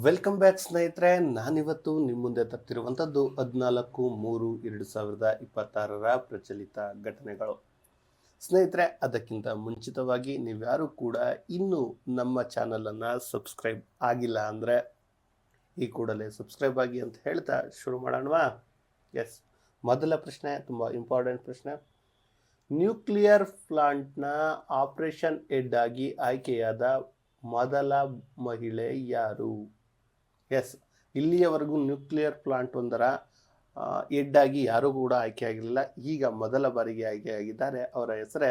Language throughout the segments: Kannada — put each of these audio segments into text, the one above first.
ವೆಲ್ಕಮ್ ಬ್ಯಾಕ್ ಸ್ನೇಹಿತರೆ. ನಾನಿವತ್ತು ನಿಮ್ಮ ಮುಂದೆ ತರ್ತಿರುವಂಥದ್ದು 14-3-2026 ಪ್ರಚಲಿತ ಘಟನೆಗಳು. ಸ್ನೇಹಿತರೆ, ಅದಕ್ಕಿಂತ ಮುಂಚಿತವಾಗಿ ನೀವ್ಯಾರು ಕೂಡ ಇನ್ನೂ ನಮ್ಮ ಚಾನಲನ್ನು ಸಬ್ಸ್ಕ್ರೈಬ್ ಆಗಿಲ್ಲ ಅಂದರೆ ಈ ಕೂಡಲೇ ಸಬ್ಸ್ಕ್ರೈಬ್ ಆಗಿ ಅಂತ ಹೇಳ್ತಾ ಶುರು ಮಾಡೋಣವಾ? ಎಸ್, ಮೊದಲ ಪ್ರಶ್ನೆ ತುಂಬ ಇಂಪಾರ್ಟೆಂಟ್ ಪ್ರಶ್ನೆ. ನ್ಯೂಕ್ಲಿಯರ್ ಪ್ಲಾಂಟ್ನ ಆಪರೇಷನ್ ಹೆಡ್ ಆಗಿ ಆಯ್ಕೆಯಾದ ಮೊದಲ ಮಹಿಳೆ ಯಾರು? ಎಸ್, ಇಲ್ಲಿಯವರೆಗೂ ನ್ಯೂಕ್ಲಿಯರ್ ಪ್ಲಾಂಟ್ ಒಂದರ ಹೆಡ್ ಆಗಿ ಯಾರೂ ಕೂಡ ಆಯ್ಕೆ ಆಗಿರಲಿಲ್ಲ. ಈಗ ಮೊದಲ ಬಾರಿಗೆ ಆಯ್ಕೆಯಾಗಿದ್ದಾರೆ. ಅವರ ಹೆಸರೇ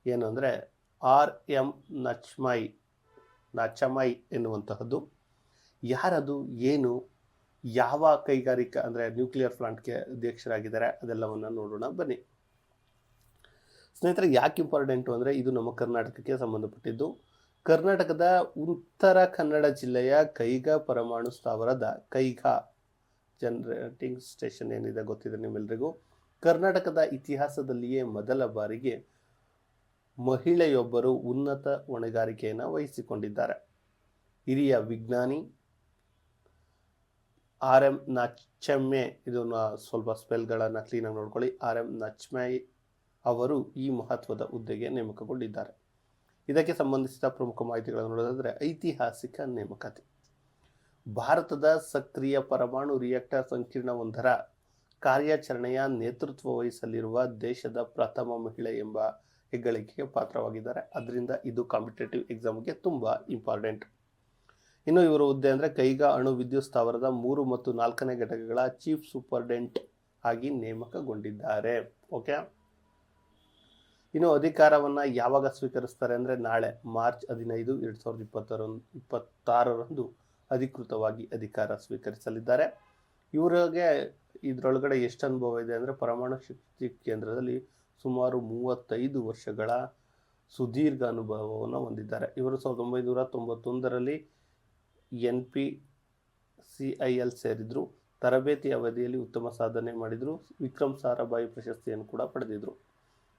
ಏನು ಅಂದರೆ RM ನಚಮೈ ಎನ್ನುವಂತಹದ್ದು. ಯಾರದು, ಏನು, ಯಾವ ಕೈಗಾರಿಕಾ ಅಂದರೆ ನ್ಯೂಕ್ಲಿಯರ್ ಪ್ಲಾಂಟ್ಗೆ ಅಧ್ಯಕ್ಷರಾಗಿದ್ದಾರೆ ಅದೆಲ್ಲವನ್ನು ನೋಡೋಣ ಬನ್ನಿ. ಸ್ನೇಹಿತರೆ, ಯಾಕೆ ಇಂಪಾರ್ಟೆಂಟು ಅಂದರೆ ಇದು ನಮ್ಮ ಕರ್ನಾಟಕಕ್ಕೆ ಸಂಬಂಧಪಟ್ಟಿದ್ದು. ಕರ್ನಾಟಕದ ಉತ್ತರ ಕನ್ನಡ ಜಿಲ್ಲೆಯ ಕೈಗಾ ಪರಮಾಣು ಸ್ಥಾವರದ ಕೈಗಾ ಜನರೇಟಿಂಗ್ ಸ್ಟೇಷನ್ ಏನಿದೆ ಗೊತ್ತಿದೆ ನಿಮ್ಮೆಲ್ಲರಿಗೂ. ಕರ್ನಾಟಕದ ಇತಿಹಾಸದಲ್ಲಿಯೇ ಮೊದಲ ಬಾರಿಗೆ ಮಹಿಳೆಯೊಬ್ಬರು ಉನ್ನತ ಹೊಣೆಗಾರಿಕೆಯನ್ನು ವಹಿಸಿಕೊಂಡಿದ್ದಾರೆ. ಹಿರಿಯ ವಿಜ್ಞಾನಿ RM ನಚಮೈ, ಇದನ್ನು ಸ್ವಲ್ಪ ಸ್ಪೆಲ್ಗಳನ್ನು ಕ್ಲೀನಾಗಿ ನೋಡ್ಕೊಳ್ಳಿ. RM ನಚಮೈ ಅವರು ಈ ಮಹತ್ವದ ಹುದ್ದೆಗೆ ನೇಮಕಗೊಂಡಿದ್ದಾರೆ. ಇದಕ್ಕೆ ಸಂಬಂಧಿಸಿದ ಪ್ರಮುಖ ಮಾಹಿತಿಗಳನ್ನು ನೋಡೋದಾದರೆ, ಐತಿಹಾಸಿಕ ನೇಮಕಾತಿ. ಭಾರತದ ಸಕ್ರಿಯ ಪರಮಾಣು ರಿಯಾಕ್ಟರ್ ಸಂಕೀರ್ಣವೊಂದರ ಕಾರ್ಯಾಚರಣೆಯ ನೇತೃತ್ವ ವಹಿಸಲಿರುವ ದೇಶದ ಪ್ರಥಮ ಮಹಿಳೆ ಎಂಬ ಹೆಗ್ಗಳಿಕೆಗೆ ಪಾತ್ರವಾಗಿದ್ದಾರೆ. ಅದರಿಂದ ಇದು ಕಾಂಪಿಟೇಟಿವ್ ಎಕ್ಸಾಮ್ಗೆ ತುಂಬ ಇಂಪಾರ್ಟೆಂಟ್. ಇನ್ನು ಇವರ ಹುದ್ದೆ ಅಂದರೆ ಕೈಗಾ ಅಣು ವಿದ್ಯುತ್ ಸ್ಥಾವರದ 3 ಮತ್ತು 4ನೇ ಘಟಕಗಳ ಚೀಫ್ ಸೂಪರ್ಡೆಂಟ್ ಆಗಿ ನೇಮಕಗೊಂಡಿದ್ದಾರೆ. ಓಕೆ, ಇನ್ನು ಅಧಿಕಾರವನ್ನು ಯಾವಾಗ ಸ್ವೀಕರಿಸ್ತಾರೆ ಅಂದರೆ ನಾಳೆ ಮಾರ್ಚ್ 15, 2026 ಅಧಿಕೃತವಾಗಿ ಅಧಿಕಾರ ಸ್ವೀಕರಿಸಲಿದ್ದಾರೆ. ಇವರಿಗೆ ಇದರೊಳಗಡೆ ಎಷ್ಟು ಅನುಭವ ಇದೆ ಅಂದರೆ ಪರಮಾಣು ಶಕ್ತಿ ಕೇಂದ್ರದಲ್ಲಿ ಸುಮಾರು 35 ವರ್ಷಗಳ ಸುದೀರ್ಘ ಅನುಭವವನ್ನು ಹೊಂದಿದ್ದಾರೆ. ಇವರು 1991ರಲ್ಲಿ NPCIL ಸೇರಿದ್ರು. ತರಬೇತಿ ಅವಧಿಯಲ್ಲಿ ಉತ್ತಮ ಸಾಧನೆ ಮಾಡಿದರು. ವಿಕ್ರಮ್ ಸಾರಾಭಾಯಿ ಪ್ರಶಸ್ತಿಯನ್ನು ಕೂಡ ಪಡೆದಿದ್ರು.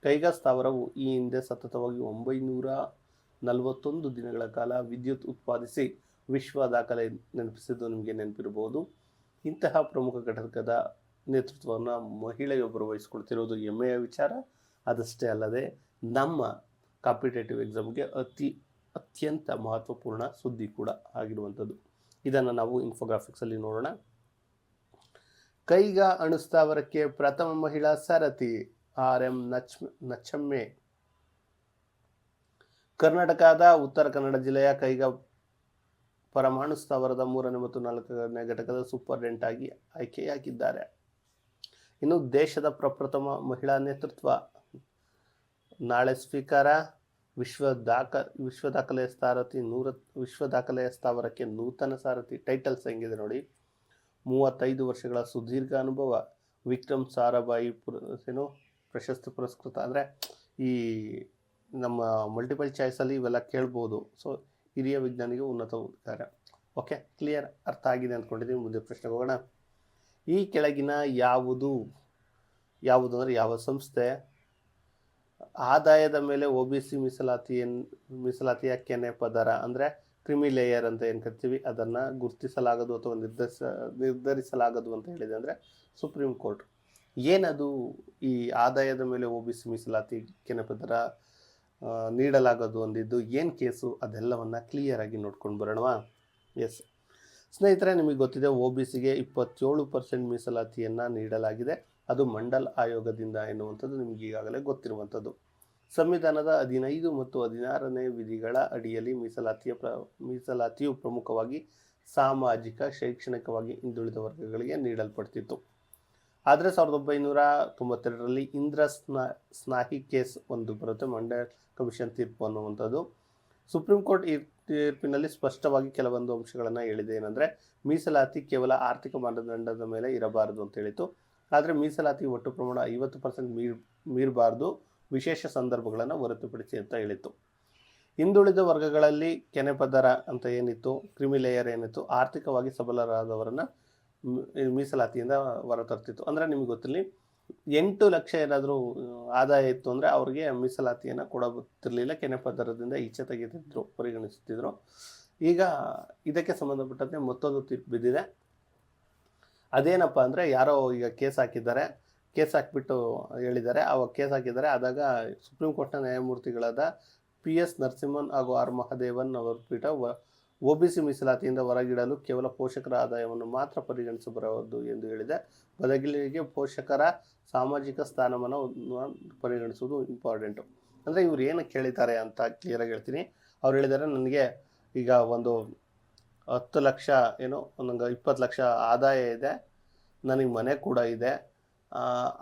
ಕೈಗಾ ಸ್ಥಾವರವು ಈ ಹಿಂದೆ ಸತತವಾಗಿ 941 ದಿನಗಳ ಕಾಲ ವಿದ್ಯುತ್ ಉತ್ಪಾದಿಸಿ ವಿಶ್ವ ದಾಖಲೆ ನೆನಪಿಸಿದ್ದು ನಿಮಗೆ ನೆನಪಿರಬಹುದು. ಇಂತಹ ಪ್ರಮುಖ ಘಟಕದ ನೇತೃತ್ವವನ್ನು ಮಹಿಳೆಯೊಬ್ಬರು ವಹಿಸಿಕೊಳ್ತಿರೋದು ಹೆಮ್ಮೆಯ ವಿಚಾರ. ಅದಷ್ಟೇ ಅಲ್ಲದೆ ನಮ್ಮ ಕಾಂಪಿಟೇಟಿವ್ ಎಕ್ಸಾಮ್ಗೆ ಅತ್ಯಂತ ಮಹತ್ವಪೂರ್ಣ ಸುದ್ದಿ ಕೂಡ ಆಗಿರುವಂಥದ್ದು. ಇದನ್ನು ನಾವು ಇನ್ಫೋಗ್ರಾಫಿಕ್ಸಲ್ಲಿ ನೋಡೋಣ. ಕೈಗಾ ಅಣುಸ್ಥಾವರಕ್ಕೆ ಪ್ರಥಮ ಮಹಿಳಾ ಸಾರಥಿ RM ನಚಮೈ. ಕರ್ನಾಟಕದ ಉತ್ತರ ಕನ್ನಡ ಜಿಲ್ಲೆಯ ಕೈಗಾ ಪರಮಾಣು ಸ್ಥಾವರದ 3ನೇ ಮತ್ತು 4ನೇ ಘಟಕದ ಸೂಪರ್ಡೆಂಟ್ ಆಗಿ ಆಯ್ಕೆಯಾಗಿದ್ದಾರೆ. ಇನ್ನು ದೇಶದ ಪ್ರಪ್ರಥಮ ಮಹಿಳಾ ನೇತೃತ್ವ. ನಾಳೆ ಸ್ವೀಕಾರ. ವಿಶ್ವ ದಾಖಲೆಯ ಸಾರಥಿ ವಿಶ್ವ ದಾಖಲೆಯ ಸ್ಥಾವರಕ್ಕೆ ನೂತನ ಸಾರಥಿ. ಟೈಟಲ್ಸ್ ಹೆಂಗಿದೆ ನೋಡಿ. 35 ವರ್ಷಗಳ ಸುದೀರ್ಘ ಅನುಭವ. ವಿಕ್ರಮ್ ಸಾರಾಭಾಯಿ ಪ್ರಶಸ್ತಿ ಪುರಸ್ಕೃತ. ಅಂದರೆ ಈ ನಮ್ಮ ಮಲ್ಟಿಪಲ್ ಚಾಯ್ಸಲ್ಲಿ ಇವೆಲ್ಲ ಕೇಳ್ಬೋದು. ಸೊ ಹಿರಿಯ ವಿಜ್ಞಾನಿಗೆ ಉನ್ನತ ಅಧಿಕಾರ. ಓಕೆ, ಕ್ಲಿಯರ್, ಅರ್ಥ ಆಗಿದೆ ಅಂದ್ಕೊಂಡಿದ್ದೀವಿ. ಮುಂದೆ ಪ್ರಶ್ನೆಗೆ ಹೋಗೋಣ. ಈ ಕೆಳಗಿನ ಯಾವುದು ಅಂದರೆ ಯಾವ ಸಂಸ್ಥೆ ಆದಾಯದ ಮೇಲೆ OBC ಮೀಸಲಾತಿಯ ಕೆನೆ ಪದರ ಅಂದರೆ ಕ್ರಿಮಿ ಲೇಯರ್ ಅಂತ ಏನು ಕರಿತೀವಿ ಅದನ್ನು ಗುರುತಿಸಲಾಗದು ಅಥವಾ ನಿರ್ಧರಿಸಲಾಗದು ಅಂತ ಹೇಳಿದೆ ಅಂದರೆ ಸುಪ್ರೀಂ ಕೋರ್ಟ್. ಏನದು ಈ ಆದಾಯದ ಮೇಲೆ OBC ಮೀಸಲಾತಿ ಕೆನೆ ಪದರ ನೀಡಲಾಗದು ಅಂದಿದ್ದು ಏನು ಕೇಸು, ಅದೆಲ್ಲವನ್ನು ಕ್ಲಿಯರಾಗಿ ನೋಡ್ಕೊಂಡು ಬರೋಣವಾ? ಎಸ್ ಸ್ನೇಹಿತರೆ, ನಿಮಗೆ ಗೊತ್ತಿದೆ OBCಗೆ 27% ಮೀಸಲಾತಿಯನ್ನು ನೀಡಲಾಗಿದೆ. ಅದು ಮಂಡಲ್ ಆಯೋಗದಿಂದ ಎನ್ನುವಂಥದ್ದು ನಿಮಗೆ ಈಗಾಗಲೇ ಗೊತ್ತಿರುವಂಥದ್ದು. ಸಂವಿಧಾನದ 15 ಮತ್ತು 16ನೇ ವಿಧಿಗಳ ಅಡಿಯಲ್ಲಿ ಮೀಸಲಾತಿಯು ಪ್ರಮುಖವಾಗಿ ಸಾಮಾಜಿಕ, ಶೈಕ್ಷಣಿಕವಾಗಿ ಹಿಂದುಳಿದ ವರ್ಗಗಳಿಗೆ ನೀಡಲ್ಪಡ್ತಿತ್ತು. ಆದರೆ 1992ರಲ್ಲಿ ಇಂದ್ರ ಸ್ನಾಹಿ ಕೇಸ್ ಒಂದು ಬರುತ್ತೆ, ಮಂಡಲ್ ಕಮಿಷನ್ ತೀರ್ಪು ಅನ್ನುವಂಥದ್ದು. ಸುಪ್ರೀಂ ಕೋರ್ಟ್ ಈ ತೀರ್ಪಿನಲ್ಲಿ ಸ್ಪಷ್ಟವಾಗಿ ಕೆಲವೊಂದು ಅಂಶಗಳನ್ನು ಹೇಳಿದೆ. ಏನಂದರೆ ಮೀಸಲಾತಿ ಕೇವಲ ಆರ್ಥಿಕ ಮಾನದಂಡದ ಮೇಲೆ ಇರಬಾರದು ಅಂತ ಹೇಳಿತು. ಆದರೆ ಮೀಸಲಾತಿ ಒಟ್ಟು ಪ್ರಮಾಣ 50% ಮೀರಬಾರ್ದು, ವಿಶೇಷ ಸಂದರ್ಭಗಳನ್ನು ಹೊರತುಪಡಿಸಿ ಅಂತ ಹೇಳಿತ್ತು. ಹಿಂದುಳಿದ ವರ್ಗಗಳಲ್ಲಿ ಕೆನೆಪದರ ಅಂತ ಏನಿತ್ತು, ಕ್ರಿಮಿ ಲೇಯರ್ ಏನಿತ್ತು, ಆರ್ಥಿಕವಾಗಿ ಸಬಲರಾದವರನ್ನು ಮೀಸಲಾತಿಯಿಂದ ಹೊರತರ್ತಿತ್ತು. ಅಂದರೆ ನಿಮಗೆ ಗೊತ್ತಿರಲಿ, 8 ಲಕ್ಷ ಏನಾದರೂ ಆದಾಯ ಇತ್ತು ಅಂದರೆ ಅವ್ರಿಗೆ ಮೀಸಲಾತಿಯನ್ನು ಕೊಡತಿರಲಿಲ್ಲ. ಕೆನೆ ಪದರದಿಂದ ಈಚೆ ತೆಗೆದಿದ್ರು, ಪರಿಗಣಿಸುತ್ತಿದ್ರು. ಈಗ ಇದಕ್ಕೆ ಸಂಬಂಧಪಟ್ಟಂತೆ ಮತ್ತೊಂದು ತೀರ್ಪು ಬಿದ್ದಿದೆ. ಅದೇನಪ್ಪ ಅಂದರೆ ಯಾರೋ ಈಗ ಕೇಸ್ ಹಾಕಿದ್ದಾರೆ, ಕೇಸ್ ಹಾಕಿಬಿಟ್ಟು ಹೇಳಿದ್ದಾರೆ, ಅವಾಗ ಕೇಸ್ ಹಾಕಿದ್ದಾರೆ. ಆದಾಗ ಸುಪ್ರೀಂ ಕೋರ್ಟ್ನ ನ್ಯಾಯಮೂರ್ತಿಗಳಾದ PS ನರಸಿಂಹನ್ ಹಾಗೂ R ಮಹದೇವನ್ ಅವರ ಪೀಠ OBC ಮೀಸಲಾತಿಯಿಂದ ಹೊರಗಿಡಲು ಕೇವಲ ಪೋಷಕರ ಆದಾಯವನ್ನು ಮಾತ್ರ ಪರಿಗಣಿಸಬಾರದು ಎಂದು ಹೇಳಿದೆ. ಬದಲಿಗೆ ಪೋಷಕರ ಸಾಮಾಜಿಕ ಸ್ಥಾನಮಾನವನ್ನು ಪರಿಗಣಿಸುವುದು ಇಂಪಾರ್ಟೆಂಟು. ಅಂದರೆ ಇವ್ರು ಏನಕ್ಕೆ ಹೇಳಿದ್ದಾರೆ ಅಂತ ಕ್ಲಿಯರಾಗಿ ಹೇಳ್ತೀನಿ. ಅವ್ರು ಹೇಳಿದ್ದಾರೆ, ನನಗೆ ಈಗ ಒಂದು 10 ಲಕ್ಷ ಏನೋ ನನಗೆ 20 ಲಕ್ಷ ಆದಾಯ ಇದೆ, ನನಗೆ ಮನೆ ಕೂಡ ಇದೆ,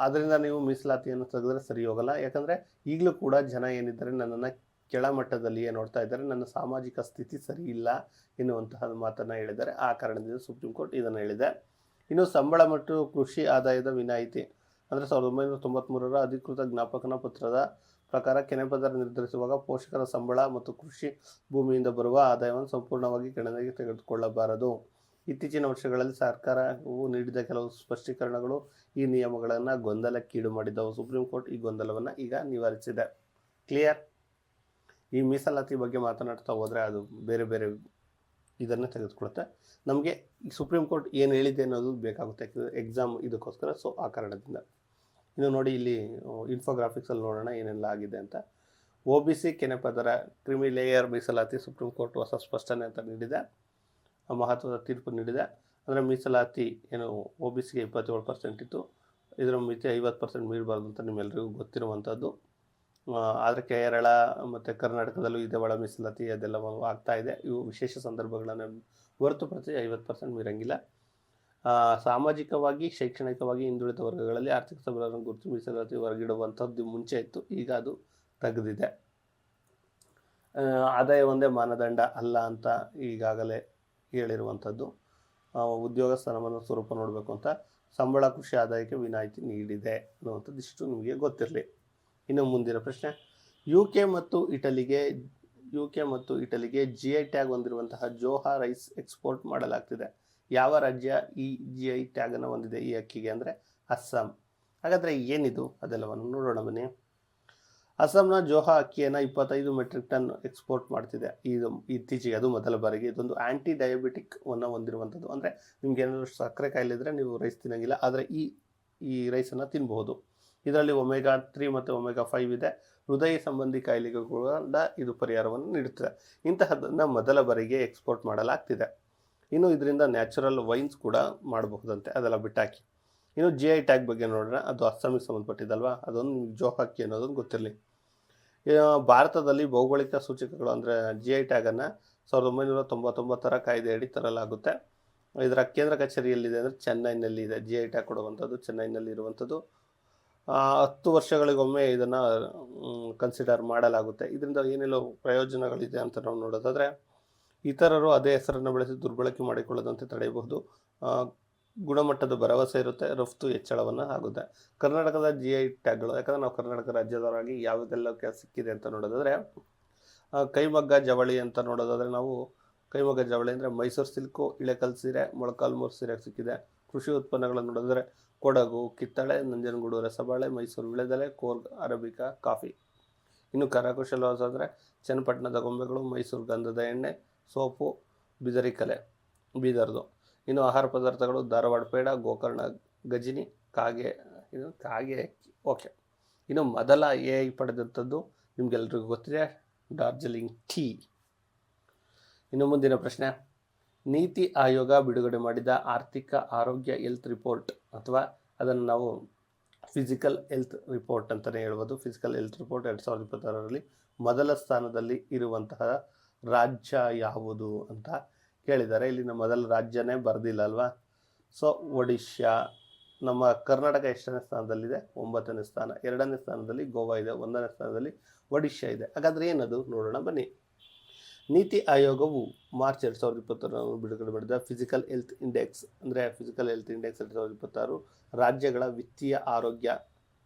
ಆದ್ದರಿಂದ ನೀವು ಮೀಸಲಾತಿಯನ್ನು ತೆಗೆದ್ರೆ ಸರಿ ಹೋಗಲ್ಲ. ಯಾಕಂದರೆ ಈಗಲೂ ಕೂಡ ಜನ ಏನಿದ್ದಾರೆ ನನ್ನನ್ನು ಕೆಳಮಟ್ಟದಲ್ಲಿಯೇ ನೋಡ್ತಾ ಇದ್ದಾರೆ, ನನ್ನ ಸಾಮಾಜಿಕ ಸ್ಥಿತಿ ಸರಿ ಇಲ್ಲ ಎನ್ನುವಂತಹ ಮಾತನ್ನು ಹೇಳಿದ್ದಾರೆ. ಆ ಕಾರಣದಿಂದ ಸುಪ್ರೀಂ ಕೋರ್ಟ್ ಇದನ್ನು ಹೇಳಿದೆ. ಇನ್ನು ಸಂಬಳ ಮತ್ತು ಕೃಷಿ ಆದಾಯದ ವಿನಾಯಿತಿ ಅಂದರೆ 1993ರ ಅಧಿಕೃತ ಜ್ಞಾಪಕನ ಪತ್ರದ ಪ್ರಕಾರ ಕೆನೆಪದರ ನಿರ್ಧರಿಸುವಾಗ ಪೋಷಕರ ಸಂಬಳ ಮತ್ತು ಕೃಷಿ ಭೂಮಿಯಿಂದ ಬರುವ ಆದಾಯವನ್ನು ಸಂಪೂರ್ಣವಾಗಿ ಗಣನೆಗೆ ತೆಗೆದುಕೊಳ್ಳಬಾರದು. ಇತ್ತೀಚಿನ ವರ್ಷಗಳಲ್ಲಿ ಸರ್ಕಾರವು ನೀಡಿದ ಕೆಲವು ಸ್ಪಷ್ಟೀಕರಣಗಳು ಈ ನಿಯಮಗಳನ್ನು ಗೊಂದಲಕ್ಕೀಡು ಮಾಡಿದ್ದವು. ಸುಪ್ರೀಂ ಕೋರ್ಟ್ ಈ ಗೊಂದಲವನ್ನು ಈಗ ನಿವಾರಿಸಿದೆ. ಕ್ಲಿಯರ್? ಈ ಮೀಸಲಾತಿ ಬಗ್ಗೆ ಮಾತನಾಡ್ತಾ ಹೋದರೆ ಅದು ಬೇರೆ ಬೇರೆ ಇದನ್ನು ತೆಗೆದುಕೊಳ್ಳುತ್ತೆ. ನಮಗೆ ಈ ಸುಪ್ರೀಂ ಕೋರ್ಟ್ ಏನು ಹೇಳಿದೆ ಅನ್ನೋದು ಬೇಕಾಗುತ್ತೆ ಎಕ್ಸಾಮ್ ಇದಕ್ಕೋಸ್ಕರ. ಸೊ ಆ ಕಾರಣದಿಂದ ಇನ್ನು ನೋಡಿ, ಇಲ್ಲಿ ಇನ್ಫೋಗ್ರಾಫಿಕ್ಸಲ್ಲಿ ನೋಡೋಣ ಏನೆಲ್ಲ ಆಗಿದೆ ಅಂತ. OBC ಕೆನೆಪದರ ಕ್ರಿಮಿ ಲೇಯರ್ ಮೀಸಲಾತಿ ಸುಪ್ರೀಂ ಕೋರ್ಟ್ ಹೊಸ ಸ್ಪಷ್ಟನೆ ಅಂತ ನೀಡಿದೆ, ಮಹತ್ವದ ತೀರ್ಪು ನೀಡಿದೆ. ಅಂದರೆ ಮೀಸಲಾತಿ ಏನು OBCಗೆ 27% ಇತ್ತು, ಇದರ ಮಿತಿ 50% ಮೀರಬಾರ್ದು ಅಂತ ನಿಮ್ಮೆಲ್ಲರಿಗೂ ಗೊತ್ತಿರುವಂಥದ್ದು. ಆದರೆ ಕೇರಳ ಮತ್ತು ಕರ್ನಾಟಕದಲ್ಲೂ ಇದೇ ಒಳ ಮೀಸಲಾತಿ ಅದೆಲ್ಲ ಆಗ್ತಾ ಇದೆ. ಇವು ವಿಶೇಷ ಸಂದರ್ಭಗಳನ್ನು ಹೊರತುಪಡಿಸಿ 50% ಮೀರಂಗಿಲ್ಲ. ಸಾಮಾಜಿಕವಾಗಿ ಶೈಕ್ಷಣಿಕವಾಗಿ ಹಿಂದುಳಿದ ವರ್ಗಗಳಲ್ಲಿ ಆರ್ಥಿಕ ಸಬಲರನ್ನು ಗುರುತು ಮೀಸಲಾತಿ ಹೊರಗಿಡುವಂಥದ್ದು ಮುಂಚೆ ಇತ್ತು, ಈಗ ಅದು ತೆಗೆದಿದೆ. ಆದಾಯ ಒಂದೇ ಮಾನದಂಡ ಅಲ್ಲ ಅಂತ ಈಗಾಗಲೇ ಹೇಳಿರುವಂಥದ್ದು. ಉದ್ಯೋಗ ಸ್ಥಾನಮಾನ ಸ್ವರೂಪ ನೋಡಬೇಕು ಅಂತ ಸಂಬಳ ಕೃಷಿ ಆದಾಯಕ್ಕೆ ವಿನಾಯಿತಿ ನೀಡಿದೆ ಅನ್ನುವಂಥದ್ದು ಇಷ್ಟು ನಿಮಗೆ ಗೊತ್ತಿರಲಿ. ಇನ್ನು ಮುಂದಿನ ಪ್ರಶ್ನೆ, UK ಮತ್ತು ಇಟಲಿಗೆ GI ಟ್ಯಾಗ್ ಹೊಂದಿರುವಂತಹ ಜೋಹಾ ರೈಸ್ ಎಕ್ಸ್ಪೋರ್ಟ್ ಮಾಡಲಾಗ್ತಿದೆ. ಯಾವ ರಾಜ್ಯ ಈ GI ಟ್ಯಾಗನ್ನು ಹೊಂದಿದೆ ಈ ಅಕ್ಕಿಗೆ ಅಂದರೆ ಅಸ್ಸಾಂ. ಹಾಗಾದರೆ ಏನಿದು ಅದೆಲ್ಲವನ್ನು ನೋಡೋಣ ಬನ್ನಿ. ಅಸ್ಸಾಂನ ಜೋಹಾ ಅಕ್ಕಿಯನ್ನು 25 ಮೆಟ್ರಿಕ್ ಟನ್ ಎಕ್ಸ್ಪೋರ್ಟ್ ಮಾಡ್ತಿದೆ ಇದು ಇತ್ತೀಚೆಗೆ. ಅದು ಮೊದಲ ಬಾರಿಗೆ. ಇದೊಂದು ಆ್ಯಂಟಿ ಡಯಾಬಿಟಿಕ್ ಅನ್ನು ಹೊಂದಿರುವಂಥದ್ದು. ಅಂದರೆ ನಿಮ್ಗೆ ಏನಾದರೂ ಸಕ್ಕರೆ ಕಾಯಿಲೆ ಇದ್ದರೆ ನೀವು ರೈಸ್ ತಿನ್ನೋಂಗಿಲ್ಲ, ಆದರೆ ಈ ರೈಸನ್ನು ತಿನ್ಬಹುದು. ಇದರಲ್ಲಿ ಒಮೆಗಾ 3 ಮತ್ತು ಒಮೆಗಾ 5 ಇದೆ. ಹೃದಯ ಸಂಬಂಧಿ ಕಾಯಿಲೆಗೂ ಕೂಡ ಇದು ಪರಿಹಾರವನ್ನು ನೀಡುತ್ತದೆ. ಇಂತಹದ್ದನ್ನು ಮೊದಲ ಬಾರಿಗೆ ಎಕ್ಸ್ಪೋರ್ಟ್ ಮಾಡಲಾಗ್ತಿದೆ. ಇನ್ನು ಇದರಿಂದ ನ್ಯಾಚುರಲ್ ವೈನ್ಸ್ ಕೂಡ ಮಾಡಬಹುದಂತೆ, ಅದೆಲ್ಲ ಬಿಟ್ಟಾಕಿ. ಇನ್ನು GI ಟ್ಯಾಗ್ ಬಗ್ಗೆ ನೋಡಿದ್ರೆ ಅದು ಅಸ್ಸಾಮಿಗೆ ಸಂಬಂಧಪಟ್ಟಿದ್ದಲ್ವಾ, ಅದೊಂದು ನಿಮ್ಗೆ ಜೋಹಾ ಅಕ್ಕಿ ಅನ್ನೋದೊಂದು ಗೊತ್ತಿರಲಿ. ಭಾರತದಲ್ಲಿ ಭೌಗೋಳಿಕ ಸೂಚಕಗಳು ಅಂದರೆ GI ಟ್ಯಾಗನ್ನು 1999ರ ಕಾಯ್ದೆಯಡಿ ತರಲಾಗುತ್ತೆ. ಇದರ ಕೇಂದ್ರ ಕಚೇರಿ ಎಲ್ಲಿದೆ ಅಂದರೆ ಚೆನ್ನೈನಲ್ಲಿ ಇದೆ. GI ಟ್ಯಾಗ್ ಕೊಡುವಂಥದ್ದು ಚೆನ್ನೈನಲ್ಲಿ ಇರುವಂಥದ್ದು. 10 ವರ್ಷಗಳಿಗೊಮ್ಮೆ ಇದನ್ನು ಕನ್ಸಿಡರ್ ಮಾಡಲಾಗುತ್ತೆ. ಇದರಿಂದ ಏನೆಲ್ಲ ಪ್ರಯೋಜನಗಳಿದೆ ಅಂತ ನಾವು ನೋಡೋದಾದರೆ, ಇತರರು ಅದೇ ಹೆಸರನ್ನು ಬಳಸಿ ದುರ್ಬಳಕೆ ಮಾಡಿಕೊಳ್ಳದಂತೆ ತಡೆಯಬಹುದು. ಗುಣಮಟ್ಟದ ಭರವಸೆ ಇರುತ್ತೆ. ರಫ್ತು ಹೆಚ್ಚಳವನ್ನು ಆಗುತ್ತೆ. ಕರ್ನಾಟಕದ GI ಟ್ಯಾಗ್ಗಳು, ಯಾಕಂದರೆ ನಾವು ಕರ್ನಾಟಕ ರಾಜ್ಯದವರಾಗಿ ಯಾವುದೆಲ್ಲ ಸಿಕ್ಕಿದೆ ಅಂತ ನೋಡೋದಾದರೆ, ಕೈಮಗ್ಗ ಜವಳಿ ಅಂತ ನೋಡೋದಾದರೆ ನಾವು ಕೈಮಗ್ಗ ಜವಳಿ ಅಂದರೆ ಮೈಸೂರು ಸಿಲ್ಕು, ಇಳೆಕಲ್ ಸೀರೆ, ಮೊಳಕಾಲ್ಮೂರು ಸೀರೆ ಸಿಕ್ಕಿದೆ. ಕೃಷಿ ಉತ್ಪನ್ನಗಳನ್ನು ನೋಡಿದ್ರೆ ಕೊಡಗು, ಕಿತ್ತಳೆ, ನಂಜನಗೂಡು ರಸಬಾಳೆ, ಮೈಸೂರು ವಿಳೆದೆಲೆ, ಕೂರ್ಗ್ ಅರಬಿಕಾ ಕಾಫಿ. ಇನ್ನು ಕರಕುಶಲ ಅಂದರೆ ಚನ್ನಪಟ್ಟಣದ ಗೊಂಬೆಗಳು, ಮೈಸೂರು ಗಂಧದ ಎಣ್ಣೆ, ಸೋಪು, ಬಿದರಿ ಕಲೆ ಬೀದರ್ದು. ಇನ್ನು ಆಹಾರ ಪದಾರ್ಥಗಳು ಧಾರವಾಡ ಪೇಡ, ಗೋಕರ್ಣ ಗಜಿನಿ, ಕಾಗೆ ಅಕ್ಕಿ. ಓಕೆ. ಇನ್ನು ಮೊದಲ AI ಪಡೆದಂಥದ್ದು ನಿಮಗೆಲ್ರಿಗೂ ಗೊತ್ತಿದೆ, ಡಾರ್ಜಿಲಿಂಗ್ ಟೀ. ಇನ್ನು ಮುಂದಿನ ಪ್ರಶ್ನೆ, ನೀತಿ ಆಯೋಗ ಬಿಡುಗಡೆ ಮಾಡಿದ ಆರ್ಥಿಕ ಆರೋಗ್ಯ ಹೆಲ್ತ್ ರಿಪೋರ್ಟ್, ಅಥವಾ ಅದನ್ನು ನಾವು ಫಿಸಿಕಲ್ ಹೆಲ್ತ್ ರಿಪೋರ್ಟ್ ಅಂತಲೇ ಹೇಳ್ಬೋದು. ಫಿಸಿಕಲ್ ಹೆಲ್ತ್ ರಿಪೋರ್ಟ್ 2026ರಲ್ಲಿ ಮೊದಲ ಸ್ಥಾನದಲ್ಲಿ ಇರುವಂತಹ ರಾಜ್ಯ ಯಾವುದು ಅಂತ ಕೇಳಿದ್ದಾರೆ. ಇಲ್ಲಿನ ಮೊದಲ ರಾಜ್ಯನೇ ಬರೆದಿಲ್ಲ ಅಲ್ವಾ. ಸೊ ಒಡಿಶಾ. ನಮ್ಮ ಕರ್ನಾಟಕ ಎಷ್ಟನೇ ಸ್ಥಾನದಲ್ಲಿದೆ? 9ನೇ ಸ್ಥಾನ. 2ನೇ ಸ್ಥಾನದಲ್ಲಿ ಗೋವಾ ಇದೆ. 1ನೇ ಸ್ಥಾನದಲ್ಲಿ ಒಡಿಶಾ ಇದೆ. ಹಾಗಾದರೆ ಏನದು ನೋಡೋಣ ಬನ್ನಿ. ನೀತಿ ಆಯೋಗವು ಮಾರ್ಚ್ 2026 ಬಿಡುಗಡೆ ಮಾಡಿದ ಫಿಸಿಕಲ್ ಹೆಲ್ತ್ ಇಂಡೆಕ್ಸ್, ಅಂದರೆ ಫಿಸಿಕಲ್ ಹೆಲ್ತ್ ಇಂಡೆಕ್ಸ್ 2026 ರಾಜ್ಯಗಳ ವಿತ್ತೀಯ ಆರೋಗ್ಯ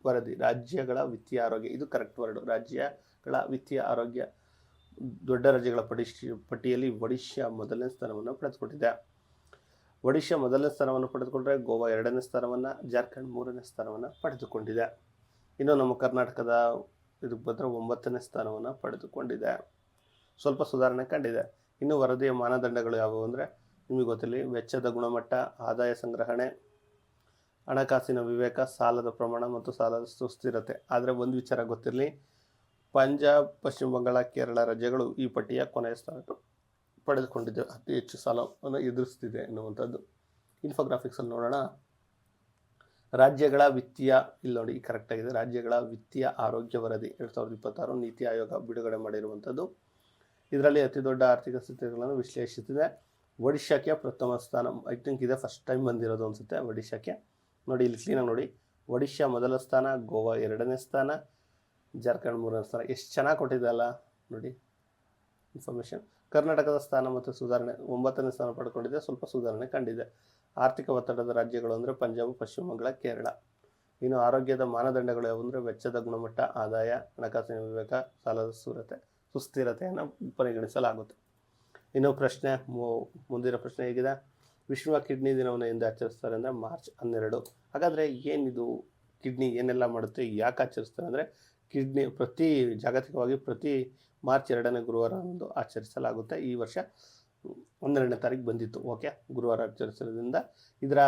ವರದಿ. ರಾಜ್ಯಗಳ ವಿತ್ತೀಯ ಆರೋಗ್ಯ, ಇದು ಕರೆಕ್ಟ್ ವರ್ಡ್. ರಾಜ್ಯಗಳ ವಿತ್ತೀಯ ಆರೋಗ್ಯ ದೊಡ್ಡ ರಾಜ್ಯಗಳ ಪಟ್ಟಿಯಲ್ಲಿ ಒಡಿಶಾ ಮೊದಲನೇ ಸ್ಥಾನವನ್ನು ಪಡೆದುಕೊಂಡಿದೆ. ಒಡಿಶಾ ಮೊದಲನೇ ಸ್ಥಾನವನ್ನು ಪಡೆದುಕೊಂಡ್ರೆ ಗೋವಾ 2ನೇ ಸ್ಥಾನವನ್ನು, ಜಾರ್ಖಂಡ್ 3ನೇ ಸ್ಥಾನವನ್ನು ಪಡೆದುಕೊಂಡಿದೆ. ಇನ್ನು ನಮ್ಮ ಕರ್ನಾಟಕದ ಇದಕ್ಕೆ ಬಂದರೆ 9ನೇ ಸ್ಥಾನವನ್ನು ಪಡೆದುಕೊಂಡಿದೆ. ಸ್ವಲ್ಪ ಸುಧಾರಣೆ ಕಂಡಿದೆ. ಇನ್ನು ವರದಿಯ ಮಾನದಂಡಗಳು ಯಾವುವು ಅಂದರೆ ನಿಮಗೆ ಗೊತ್ತಿರಲಿ, ವೆಚ್ಚದ ಗುಣಮಟ್ಟ, ಆದಾಯ ಸಂಗ್ರಹಣೆ, ಹಣಕಾಸಿನ ವಿವೇಕ, ಸಾಲದ ಪ್ರಮಾಣ ಮತ್ತು ಸಾಲದ ಸುಸ್ಥಿರತೆ. ಆದರೆ ಒಂದು ವಿಚಾರ ಗೊತ್ತಿರಲಿ, ಪಂಜಾಬ್, ಪಶ್ಚಿಮ ಬಂಗಾಳ, ಕೇರಳ ರಾಜ್ಯಗಳು ಈ ಪಟ್ಟಿಯ ಕೊನೆಯ ಸ್ಥಾನ ಪಡೆದುಕೊಂಡಿದೆ, ಅತಿ ಹೆಚ್ಚು ಸಾಲವನ್ನು ಎದುರಿಸ್ತಿದೆ ಎನ್ನುವಂಥದ್ದು. ಇನ್ಫೋಗ್ರಾಫಿಕ್ಸಲ್ಲಿ ನೋಡೋಣ. ರಾಜ್ಯಗಳ ವಿತ್ತೀಯ, ಇಲ್ಲಿ ನೋಡಿ ಕರೆಕ್ಟ್ ಆಗಿದೆ, ರಾಜ್ಯಗಳ ವಿತ್ತೀಯ ಆರೋಗ್ಯ ವರದಿ 2026 ನೀತಿ ಆಯೋಗ ಬಿಡುಗಡೆ ಮಾಡಿರುವಂಥದ್ದು. ಇದರಲ್ಲಿ ಅತಿ ದೊಡ್ಡ ಆರ್ಥಿಕ ಸ್ಥಿತಿಗಳನ್ನು ವಿಶ್ಲೇಷಿಸಿದೆ. ಒಡಿಶಾಕ್ಕೆ ಪ್ರಥಮ ಸ್ಥಾನ, ಐ ಥಿಂಕ್ ಇದೆ ಫಸ್ಟ್ ಟೈಮ್ ಬಂದಿರೋದು ಅನಿಸುತ್ತೆ ಒಡಿಶಾಕ್ಕೆ. ನೋಡಿ ಇಲ್ಲಿ ಕ್ಲೀನಾಗಿ ನೋಡಿ, ಒಡಿಶಾ ಮೊದಲ ಸ್ಥಾನ, ಗೋವಾ 2ನೇ ಸ್ಥಾನ, ಜಾರ್ಖಂಡ್ 3ನೇ ಸ್ಥಾನ. ಎಷ್ಟು ಚೆನ್ನಾಗಿ ಕೊಟ್ಟಿದೆ ಅಲ್ಲ ನೋಡಿ ಇನ್ಫಾರ್ಮೇಷನ್. ಕರ್ನಾಟಕದ ಸ್ಥಾನ ಮತ್ತು ಸುಧಾರಣೆ 9ನೇ ಸ್ಥಾನ ಪಡ್ಕೊಂಡಿದೆ, ಸ್ವಲ್ಪ ಸುಧಾರಣೆ ಕಂಡಿದೆ. ಆರ್ಥಿಕ ಒತ್ತಡದ ರಾಜ್ಯಗಳು ಅಂದರೆ ಪಂಜಾಬ್, ಪಶ್ಚಿಮ ಬಂಗಾಳ, ಕೇರಳ. ಇನ್ನು ಆರೋಗ್ಯದ ಮಾನದಂಡಗಳು ಯಾವುವು ಅಂದರೆ ವೆಚ್ಚದ ಗುಣಮಟ್ಟ, ಆದಾಯ, ಹಣಕಾಸಿನ ವಿವೇಕ, ಸಾಲದ ಸುಸ್ಥಿರತೆಯನ್ನು ಪರಿಗಣಿಸಲಾಗುತ್ತೆ. ಇನ್ನು ಪ್ರಶ್ನೆ, ಮುಂದಿನ ಪ್ರಶ್ನೆ ಹೇಗಿದೆ, ವಿಶ್ವ ಕಿಡ್ನಿ ದಿನವನ್ನು ಎಂದು ಆಚರಿಸ್ತಾರೆ ಅಂದರೆ ಮಾರ್ಚ್ 12. ಹಾಗಾದರೆ ಏನಿದು ಕಿಡ್ನಿ ಏನೆಲ್ಲ ಮಾಡುತ್ತೆ, ಯಾಕೆ ಆಚರಿಸ್ತಾರೆ ಅಂದರೆ ಕಿಡ್ನಿ ಜಾಗತಿಕವಾಗಿ ಪ್ರತಿ ಮಾರ್ಚ್ 2ನೇ ಗುರುವಾರದಂದು ಆಚರಿಸಲಾಗುತ್ತೆ. ಈ ವರ್ಷ 12ನೇ ತಾರೀಕು ಬಂದಿತ್ತು. ಓಕೆ, ಗುರುವಾರ ಆಚರಿಸೋದ್ರಿಂದ ಇದರ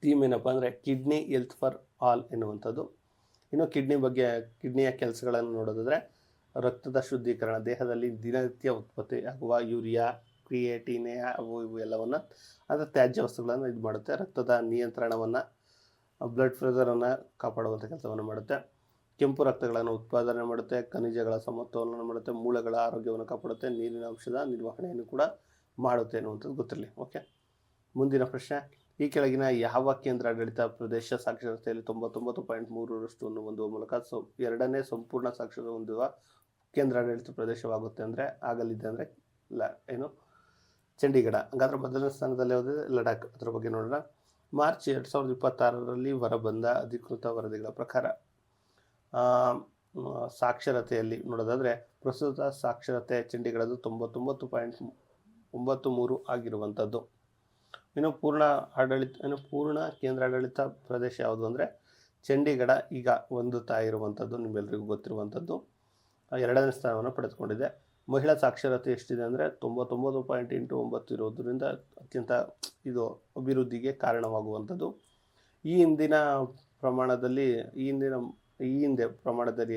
ಥೀಮ್ ಏನಪ್ಪ ಅಂದರೆ ಕಿಡ್ನಿ ಹೆಲ್ತ್ ಫಾರ್ ಆಲ್ ಎನ್ನುವಂಥದ್ದು. ಇನ್ನು ಕಿಡ್ನಿಯ ಕೆಲಸಗಳನ್ನು ನೋಡೋದಾದರೆ ರಕ್ತದ ಶುದ್ಧೀಕರಣ, ದೇಹದಲ್ಲಿ ದಿನನಿತ್ಯ ಉತ್ಪತ್ತಿ ಆಗುವ ಯೂರಿಯಾ, ಕ್ರಿಯೇಟಿನ್ ಅವು ಇವು ಎಲ್ಲವನ್ನು ಅಂದರೆ ತ್ಯಾಜ್ಯ ವಸ್ತುಗಳನ್ನು ಇದು ಮಾಡುತ್ತೆ. ರಕ್ತದ ನಿಯಂತ್ರಣವನ್ನು, ಬ್ಲಡ್ ಪ್ರೆಷರನ್ನು ಕಾಪಾಡುವಂಥ ಕೆಲಸವನ್ನು ಮಾಡುತ್ತೆ. ಕೆಂಪು ರಕ್ತಗಳನ್ನು ಉತ್ಪಾದನೆ ಮಾಡುತ್ತೆ, ಖನಿಜಗಳ ಸಮತೋಲನ ಮಾಡುತ್ತೆ, ಮೂಳೆಗಳ ಆರೋಗ್ಯವನ್ನು ಕಾಪಾಡುತ್ತೆ, ನೀರಿನ ಅಂಶದ ನಿರ್ವಹಣೆಯನ್ನು ಕೂಡ ಮಾಡುತ್ತೆ ಎನ್ನುವಂಥದ್ದು ಗೊತ್ತಿರಲಿ. ಓಕೆ, ಮುಂದಿನ ಪ್ರಶ್ನೆ, ಈ ಕೆಳಗಿನ ಯಾವ ಕೇಂದ್ರಾಡಳಿತ ಪ್ರದೇಶ ಸಾಕ್ಷರತೆಯಲ್ಲಿ 99.3% ಹೊಂದುವ ಮೂಲಕ 2ನೇ ಸಂಪೂರ್ಣ ಸಾಕ್ಷರತೆ ಹೊಂದುವ ಕೇಂದ್ರಾಡಳಿತ ಪ್ರದೇಶವಾಗುತ್ತೆ ಅಂದರೆ ಆಗಲಿದೆ ಅಂದರೆ ಚಂಡೀಗಢ. ಹಾಗಾದ್ರೆ ಮೊದಲನೇ ಸ್ಥಾನದಲ್ಲಿ ಯಾವುದಿದೆ, ಲಡಾಖ್. ಅದರ ಬಗ್ಗೆ ನೋಡೋಣ. ಮಾರ್ಚ್ 2026ರಲ್ಲಿ ಹೊರಬಂದ ಅಧಿಕೃತ ವರದಿಗಳ ಪ್ರಕಾರ ಸಾಕ್ಷರತೆಯಲ್ಲಿ ನೋಡೋದಾದರೆ ಪ್ರಸ್ತುತ ಸಾಕ್ಷರತೆ ಚಂಡೀಗಢದ 99.93 ಆಗಿರುವಂಥದ್ದು. ಇನ್ನು ಪೂರ್ಣ ಕೇಂದ್ರಾಡಳಿತ ಪ್ರದೇಶ ಯಾವುದು ಅಂದರೆ ಚಂಡೀಗಢ ಈಗ ಹೊಂದುತ್ತಾ ಇರುವಂಥದ್ದು, ನಿಮ್ಮೆಲ್ಲರಿಗೂ ಗೊತ್ತಿರುವಂಥದ್ದು 2ನೇ ಸ್ಥಾನವನ್ನು ಪಡೆದುಕೊಂಡಿದೆ. ಮಹಿಳಾ ಸಾಕ್ಷರತೆ ಎಷ್ಟಿದೆ ಅಂದರೆ 99.89 ಇರೋದ್ರಿಂದ ಅತ್ಯಂತ ಇದು ಅಭಿವೃದ್ಧಿಗೆ ಕಾರಣವಾಗುವಂಥದ್ದು. ಈ ಹಿಂದೆ ಪ್ರಮಾಣದಲ್ಲಿ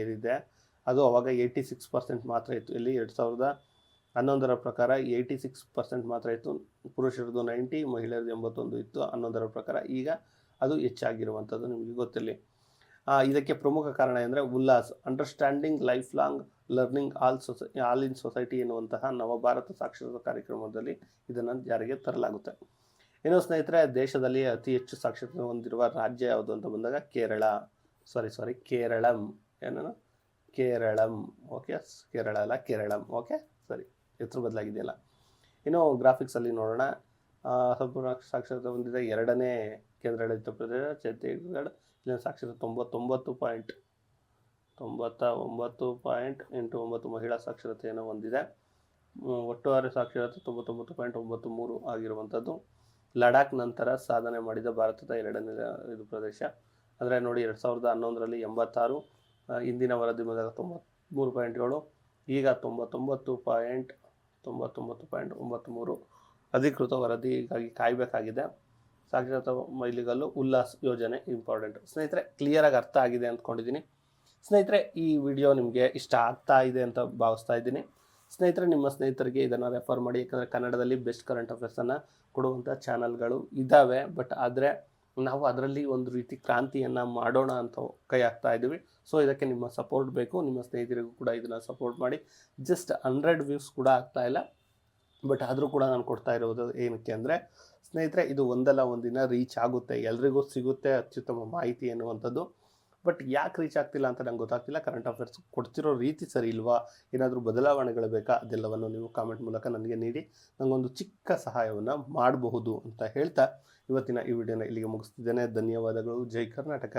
ಏನಿದೆ ಅದು ಅವಾಗ 86% ಮಾತ್ರ ಇತ್ತು. ಇಲ್ಲಿ 2011ರ ಪ್ರಕಾರ 86% ಮಾತ್ರ ಇತ್ತು. ಪುರುಷರದು 90, ಮಹಿಳೆಯರದು 81 ಇತ್ತು 11ರ ಪ್ರಕಾರ. ಈಗ ಅದು ಹೆಚ್ಚಾಗಿರುವಂಥದ್ದು ನಿಮಗೆ ಗೊತ್ತಿರಲಿ. ಇದಕ್ಕೆ ಪ್ರಮುಖ ಕಾರಣ ಅಂದರೆ Ullas, understanding life long learning all in society ಎನ್ನುವಂತಹ ನವಭಾರತ ಸಾಕ್ಷರತಾ ಕಾರ್ಯಕ್ರಮದಲ್ಲಿ ಇದನ್ನು ಜಾರಿಗೆ ತರಲಾಗುತ್ತೆ. ಇನ್ನು ಸ್ನೇಹಿತರೆ, ದೇಶದಲ್ಲಿ ಅತಿ ಹೆಚ್ಚು ಸಾಕ್ಷರತೆ ಹೊಂದಿರುವ ರಾಜ್ಯ ಯಾವುದು ಅಂತ ಬಂದಾಗ ಕೇರಳಂ. ಕೇರಳಂ. ಓಕೆ, ಕೇರಳ ಅಲ್ಲ, ಕೇರಳಂ. ಓಕೆ, ಸರಿ, ಹೆಸರು ಬದಲಾಗಿದೆಯಲ್ಲ. ಇನ್ನು ಗ್ರಾಫಿಕ್ಸಲ್ಲಿ ನೋಡೋಣ. ಸಂಪೂರ್ಣ ಸಾಕ್ಷರತೆ ಹೊಂದಿದ 2ನೇ ಕೇಂದ್ರಾಡಳಿತ ಪ್ರದೇಶ ಛತ್ತೀಸ್ಗಢ. ಇಲ್ಲಿನ ಸಾಕ್ಷರತೆ 99.89 ಮಹಿಳಾ ಸಾಕ್ಷರತೆಯನ್ನು ಹೊಂದಿದೆ. ಒಟ್ಟಾರೆ ಸಾಕ್ಷರತೆ 99.93 ಆಗಿರುವಂಥದ್ದು. ಲಡಾಖ್ ನಂತರ ಸಾಧನೆ ಮಾಡಿದ ಭಾರತದ 2ನೇ ಇದು ಪ್ರದೇಶ. ಅಂದರೆ ನೋಡಿ 2011ರಲ್ಲಿ 86, ಹಿಂದಿನ ವರದಿ ಬಂದಾಗ 93.7, ಈಗ 99.93 ಅಧಿಕೃತ ವರದಿಗಾಗಿ ಕಾಯಬೇಕಾಗಿದೆ. ಸಾಕ್ಷರತಾ ಮೈಲಿಗಲ್ಲು ಉಲ್ಲಾಸ್ ಯೋಜನೆ ಇಂಪಾರ್ಟೆಂಟ್. ಸ್ನೇಹಿತರೆ, ಕ್ಲಿಯರಾಗಿ ಅರ್ಥ ಆಗಿದೆ ಅಂದ್ಕೊಂಡಿದ್ದೀನಿ. ಸ್ನೇಹಿತರೆ, ಈ ವಿಡಿಯೋ ನಿಮಗೆ ಇಷ್ಟ ಆಗ್ತಾ ಇದೆ ಅಂತ ಭಾವಿಸ್ತಾ ಇದ್ದೀನಿ. ಸ್ನೇಹಿತರೆ, ನಿಮ್ಮ ಸ್ನೇಹಿತರಿಗೆ ಇದನ್ನು ರೆಫರ್ ಮಾಡಿ. ಯಾಕಂದರೆ ಕನ್ನಡದಲ್ಲಿ ಬೆಸ್ಟ್ ಕರೆಂಟ್ ಅಫೇರ್ಸನ್ನು ಕೊಡುವಂಥ ಚಾನಲ್ಗಳು ಇದ್ದಾವೆ. ಬಟ್ ಆದರೆ ನಾವು ಅದರಲ್ಲಿ ಒಂದು ರೀತಿ ಕ್ರಾಂತಿಯನ್ನು ಮಾಡೋಣ ಅಂತ ಕೈ ಹಾಕ್ತಾ ಇದ್ದೀವಿ. ಸೊ ಇದಕ್ಕೆ ನಿಮ್ಮ ಸಪೋರ್ಟ್ ಬೇಕು. ನಿಮ್ಮ ಸ್ನೇಹಿತರಿಗೂ ಕೂಡ ಇದನ್ನು ಸಪೋರ್ಟ್ ಮಾಡಿ. ಜಸ್ಟ್ 100 ವ್ಯೂಸ್ ಕೂಡ ಆಗ್ತಾ ಇಲ್ಲ, ಬಟ್ ಆದರೂ ಕೂಡ ನಾನು ಕೊಡ್ತಾ ಇರೋದು ಏನಕ್ಕೆ ಅಂದರೆ ಸ್ನೇಹಿತರೆ, ಇದು ಒಂದಲ್ಲ ಒಂದಿನ ರೀಚ್ ಆಗುತ್ತೆ, ಎಲ್ರಿಗೂ ಸಿಗುತ್ತೆ ಅತ್ಯುತ್ತಮ ಮಾಹಿತಿ ಎನ್ನುವಂಥದ್ದು. ಬಟ್ ಯಾಕೆ ರೀಚ್ ಆಗ್ತಿಲ್ಲ ಅಂತ ನಂಗೆ ಗೊತ್ತಾಗ್ತಿಲ್ಲ. ಕರೆಂಟ್ ಅಫೇರ್ಸ್ ಕೊಡ್ತಿರೋ ರೀತಿ ಸರಿ ಇಲ್ವಾ, ಏನಾದರೂ ಬದಲಾವಣೆಗಳು ಬೇಕಾ, ಅದೆಲ್ಲವನ್ನು ನೀವು ಕಾಮೆಂಟ್ ಮೂಲಕ ನನಗೆ ನೀಡಿ ನನಗೊಂದು ಚಿಕ್ಕ ಸಹಾಯವನ್ನು ಮಾಡಬಹುದು ಅಂತ ಹೇಳ್ತಾ ಇವತ್ತಿನ ಈ ವಿಡಿಯೋನ ಇಲ್ಲಿಗೆ ಮುಗಿಸ್ತಿದ್ದೇನೆ. ಧನ್ಯವಾದಗಳು. ಜೈ ಕರ್ನಾಟಕ.